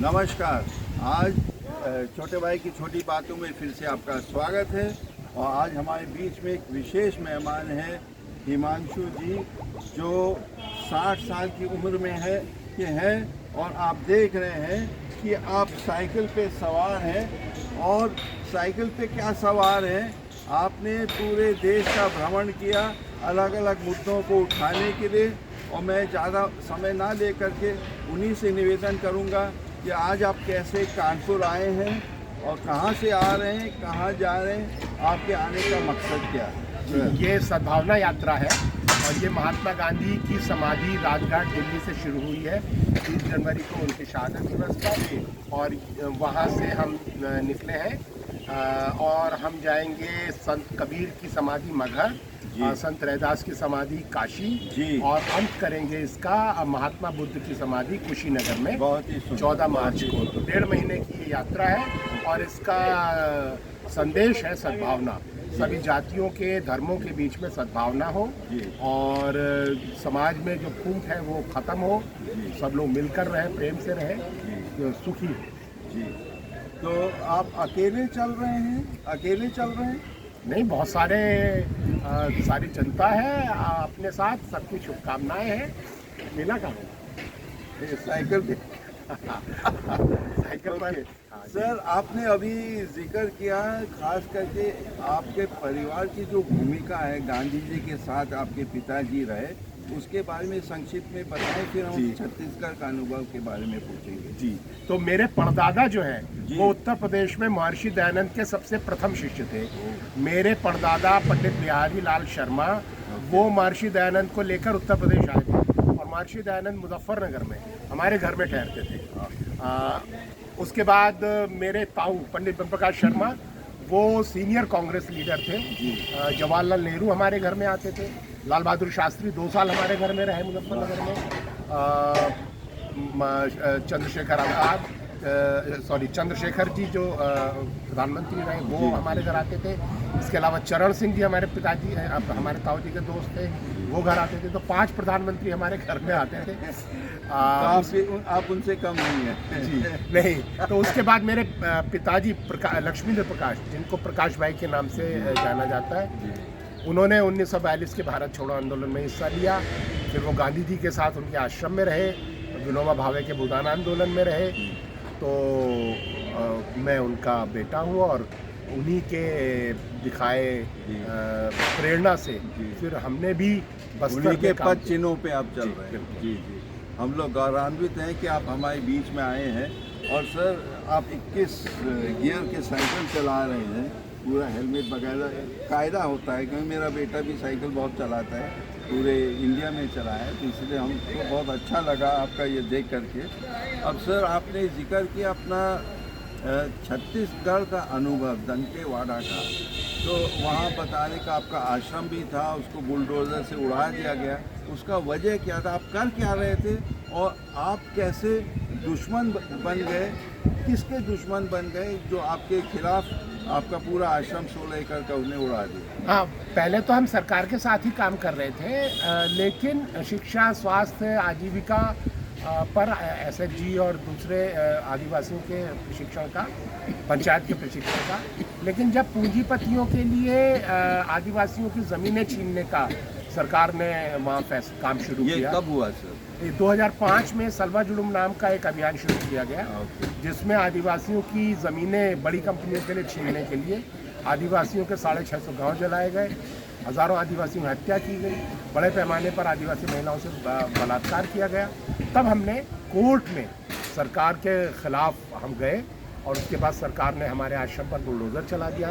नमस्कार। आज छोटे भाई की छोटी बातों में फिर से आपका स्वागत है। और आज हमारे बीच में एक विशेष मेहमान है हिमांशु जी, जो 60 साल की उम्र में है और आप देख रहे हैं कि आप साइकिल पे सवार हैं। और साइकिल पे क्या सवार हैं, आपने पूरे देश का भ्रमण किया अलग अलग मुद्दों को उठाने के लिए। और मैं ज़्यादा समय ना ले करके उन्हीं से निवेदन करूंगा कि आज आप कैसे कानपुर आए हैं और कहाँ से आ रहे हैं, कहाँ जा रहे हैं, आपके आने का मकसद क्या है। ये सद्भावना यात्रा है और ये महात्मा गांधी की समाधि राजघाट दिल्ली से शुरू हुई है 30 जनवरी को उनके शहादत दिवस पर। और वहाँ से हम निकले हैं और हम जाएंगे संत कबीर की समाधि मगहर, संत रैदास की समाधि काशी और अंत करेंगे इसका महात्मा बुद्ध की समाधि कुशीनगर में बहुत ही 14 मार्च को। तो 1.5 महीने की ये यात्रा है और इसका संदेश है सद्भावना। सभी जातियों के धर्मों के बीच में सद्भावना हो और समाज में जो फूट है वो ख़त्म हो, सब लोग मिलकर रहें, प्रेम से रहें, सुखी हो। जी, तो आप अकेले चल रहे हैं? नहीं, बहुत सारी जनता है अपने साथ, सबकी शुभकामनाएं हैं। मिला का साइकिल पे साइकिल पर। सर, आपने अभी जिक्र किया खास करके आपके परिवार की जो भूमिका है, गांधी जी के साथ आपके पिताजी रहे, उसके बारे में संक्षिप्त में बताएं, फिर हम छत्तीसगढ़ का अनुभव के बारे में पूछेंगे। जी, तो मेरे परदादा जो हैं वो उत्तर प्रदेश में महर्षि दयानंद के सबसे प्रथम शिष्य थे। मेरे परदादा पंडित बिहारी लाल शर्मा वो महर्षि दयानंद को लेकर उत्तर प्रदेश आए थे और महर्षि दयानंद मुजफ्फरनगर में हमारे घर में ठहरते थे। उसके बाद मेरे ताऊ पंडित ब्रह्म प्रकाश शर्मा वो सीनियर कांग्रेस लीडर थे। जवाहरलाल नेहरू हमारे घर में आते थे। लाल बहादुर शास्त्री 2 साल हमारे घर में रहे मुजफ्फरनगर में। चंद्रशेखर जी जो प्रधानमंत्री रहे वो हमारे घर आते थे। इसके अलावा चरण सिंह जी हमारे पिताजी हमारे ताऊ जी के दोस्त थे, वो घर आते थे। तो 5 प्रधानमंत्री हमारे घर में आते थे। तो आप उनसे कम नहीं हैं। जी नहीं। तो उसके बाद मेरे पिताजी लक्ष्मींद्र प्रकाश, जिनको प्रकाश भाई के नाम से जाना जाता है, उन्होंने 1942 के भारत छोड़ो आंदोलन में हिस्सा लिया। फिर वो गांधी जी के साथ उनके आश्रम में रहे, विनोबा भावे के भूदान आंदोलन में रहे। तो मैं उनका बेटा हूँ और उन्हीं के दिखाए प्रेरणा से फिर हमने भी बस्तर के पद चिन्हों पे आप चल रहे हैं। जी, हम लोग गौरवान्वित हैं कि आप हमारे बीच में आए हैं। और सर, आप 21 गियर के साइकिल चला रहे हैं, पूरा हेलमेट वगैरह कायदा होता है, क्योंकि मेरा बेटा भी साइकिल बहुत चलाता है, पूरे इंडिया में चला है, तो इसलिए हमको बहुत अच्छा लगा आपका ये देख करके। अब सर, आपने जिक्र किया अपना छत्तीसगढ़ का अनुभव दंतेवाड़ा का, तो वहाँ बताने का आपका आश्रम भी था, उसको बुलडोज़र से उड़ा दिया गया। उसका वजह क्या था, आप कर क्या रहे थे और आप कैसे दुश्मन बन गए, किसके दुश्मन बन गए जो आपके खिलाफ आपका पूरा आश्रम 16 एकड़ का उन्हें उड़ा दिया? हाँ, पहले तो हम सरकार के साथ ही काम कर रहे थे, लेकिन शिक्षा, स्वास्थ्य, आजीविका पर एसएचजी और दूसरे आदिवासियों के प्रशिक्षण का, पंचायत के प्रशिक्षण का। लेकिन जब पूंजीपतियों के लिए आदिवासियों की ज़मीनें छीनने का सरकार ने वहाँ काम शुरू किया। ये कब हुआ सर? 2005 में सलवा जुलूम नाम का एक अभियान शुरू किया गया, जिसमें आदिवासियों की ज़मीनें बड़ी कंपनियों के लिए छीनने के लिए आदिवासियों के 650 गांव जलाए गए, हज़ारों आदिवासियों की हत्या की गई, बड़े पैमाने पर आदिवासी महिलाओं से बलात्कार किया गया। तब हमने कोर्ट में सरकार के खिलाफ हम गए और उसके बाद सरकार ने हमारे आश्रम पर बुलडोज़र चला दिया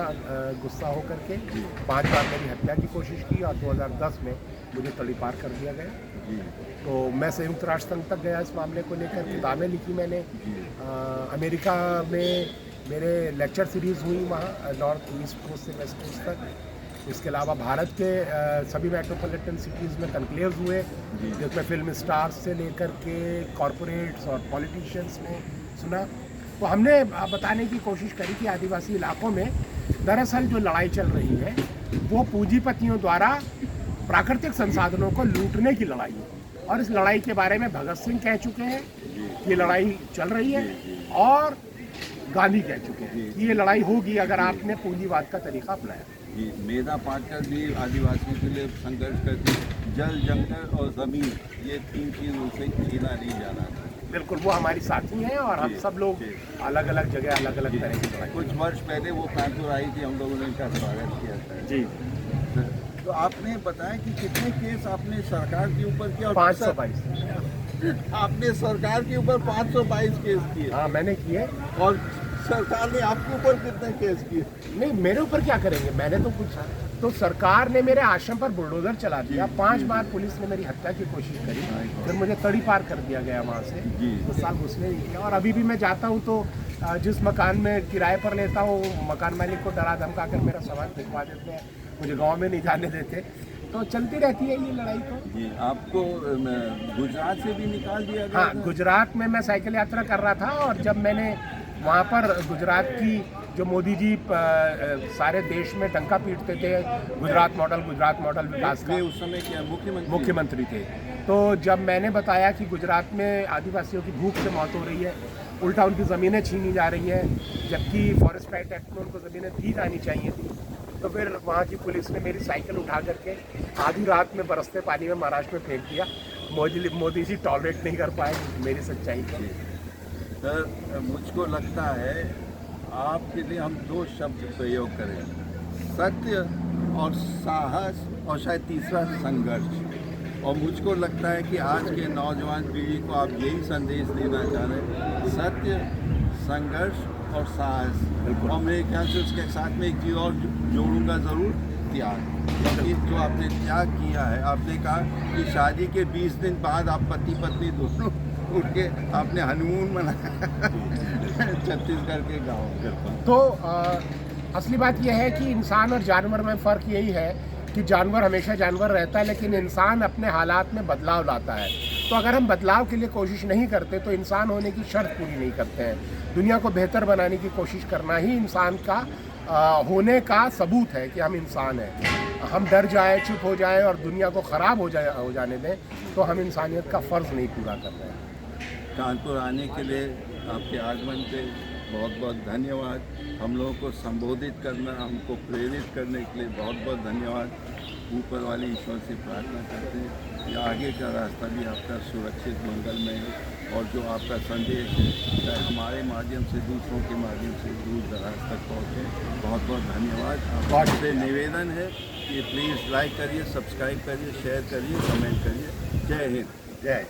गुस्सा होकर के। 5 बार मेरी हत्या की कोशिश की और 2010 में मुझे तड़ीपार कर दिया गया। तो मैं संयुक्त राष्ट्र संघ तक गया इस मामले को लेकर, किताबें लिखी मैंने। अमेरिका में मेरे लेक्चर सीरीज़ हुई वहाँ नॉर्थ ईस्ट कोस्ट से वेस्ट कोस्ट तक। इसके अलावा भारत के सभी मेट्रोपॉलिटन सिटीज़ में कन्क्लेव्स हुए, जिसमें फिल्म स्टार्स से लेकर के कॉरपोरेट्स और पॉलिटिशियंस ने सुना। तो हमने बताने की कोशिश करी कि आदिवासी इलाकों में दरअसल जो लड़ाई चल रही है वो पूंजीपतियों द्वारा प्राकृतिक संसाधनों को लूटने की लड़ाई है। और इस लड़ाई के बारे में भगत सिंह कह चुके हैं ये लड़ाई चल रही है और गांधी कह चुके हैं कि ये लड़ाई होगी अगर आपने पूंजीवाद का तरीका अपनाया। जी, मेधा पाटकर भी आदिवासियों के लिए संघर्ष करती है। जल, जंगल और ज़मीन, ये 3 चीज़ों से छीना नहीं जाना। बिल्कुल, वो हमारी साथी हैं और हम सब लोग अलग अलग जगह अलग अलग तरह की लड़ाई। कुछ वर्ष पहले वो कानपुर आई थी, हम लोगों ने इनका स्वागत किया था। जी, तो आपने बताया कि कितने केस आपने सरकार के ऊपर किया? 522। आपने सरकार के ऊपर 522 केस किए। हाँ, मैंने किए। और सरकार ने आपके ऊपर कितने केस किए? नहीं, मेरे ऊपर क्या करेंगे, मैंने तो कुछ, तो सरकार ने मेरे आश्रम पर बुलडोजर चला दिया। 5 बार पुलिस ने मेरी हत्या की कोशिश करी, फिर मुझे तड़ी पार कर दिया गया वहाँ से। 2 साल घुसने नहीं दिया। और अभी भी मैं जाता हूँ तो जिस मकान में किराए पर लेता हूँ, मकान मालिक को डरा धमका कर मेरा सामान फेंकवा देते हैं, मुझे गाँव में नहीं जाने देते। तो चलती रहती है ये लड़ाई। तो जी, आपको गुजरात से भी निकाल दिया गया? हाँ, गुजरात में मैं साइकिल यात्रा कर रहा था और जब मैंने वहाँ पर गुजरात की, जो मोदी जी सारे देश में डंका पीटते थे, गुजरात मॉडल विकास का, उस समय क्या मुख्यमंत्री थे। तो जब मैंने बताया कि गुजरात में आदिवासियों की भूख से मौत हो रही है, उल्टा उनकी ज़मीनें छीनी जा रही हैं, जबकि फॉरेस्ट राइट एक्ट में उनको ज़मीनें दी जानी चाहिए थी, तो फिर वहाँ की पुलिस ने मेरी साइकिल उठा करके आधी रात में बरसते पानी में महाराष्ट्र में फेंक दिया। मोदी जी टॉलरेट नहीं कर पाए मेरी सच्चाई को। सर, मुझको लगता है आपके लिए हम 2 शब्द प्रयोग करें, सत्य और साहस, और शायद तीसरा संघर्ष। और मुझको लगता है कि आज के नौजवान पीढ़ी को आप यही संदेश देना चाह रहे हैं, सत्य, संघर्ष और साहस। और मेरे ख्याल से उसके साथ में एक चीज़ और जोड़ूंगा ज़रूर, त्याग। क्योंकि जो आपने त्याग किया है, आपने कहा कि शादी के 20 दिन बाद आप पति पत्नी दोनों उठ के आपने हनीमून मनाया छत्तीसगढ़ के गाँव। तो असली बात यह है कि इंसान और जानवर में फ़र्क यही है कि जानवर हमेशा जानवर रहता है, लेकिन इंसान अपने हालात में बदलाव लाता है। तो अगर हम बदलाव के लिए कोशिश नहीं करते तो इंसान होने की शर्त पूरी नहीं करते हैं। दुनिया को बेहतर बनाने की कोशिश करना ही इंसान का होने का सबूत है कि हम इंसान हैं। हम डर जाए, चुप हो जाए और दुनिया को ख़राब हो जाने दें तो हम इंसानियत का फ़र्ज़ नहीं पूरा कर रहे हैं। कानपुर आने के लिए आपके आगमन पे बहुत बहुत धन्यवाद। हम लोगों को संबोधित करना, हमको प्रेरित करने के लिए बहुत बहुत धन्यवाद। ऊपर वाले ईश्वर से प्रार्थना करते हैं कि आगे का रास्ता भी आपका सुरक्षित मंगलमय हो, और जो आपका संदेश है चाहे हमारे माध्यम से, दूसरों के माध्यम से दूर दराज तक पहुँचे। बहुत बहुत धन्यवाद। आपसे निवेदन है कि प्लीज़ लाइक करिए, सब्सक्राइब करिए, शेयर करिए, कमेंट करिए। जय हिंद। जय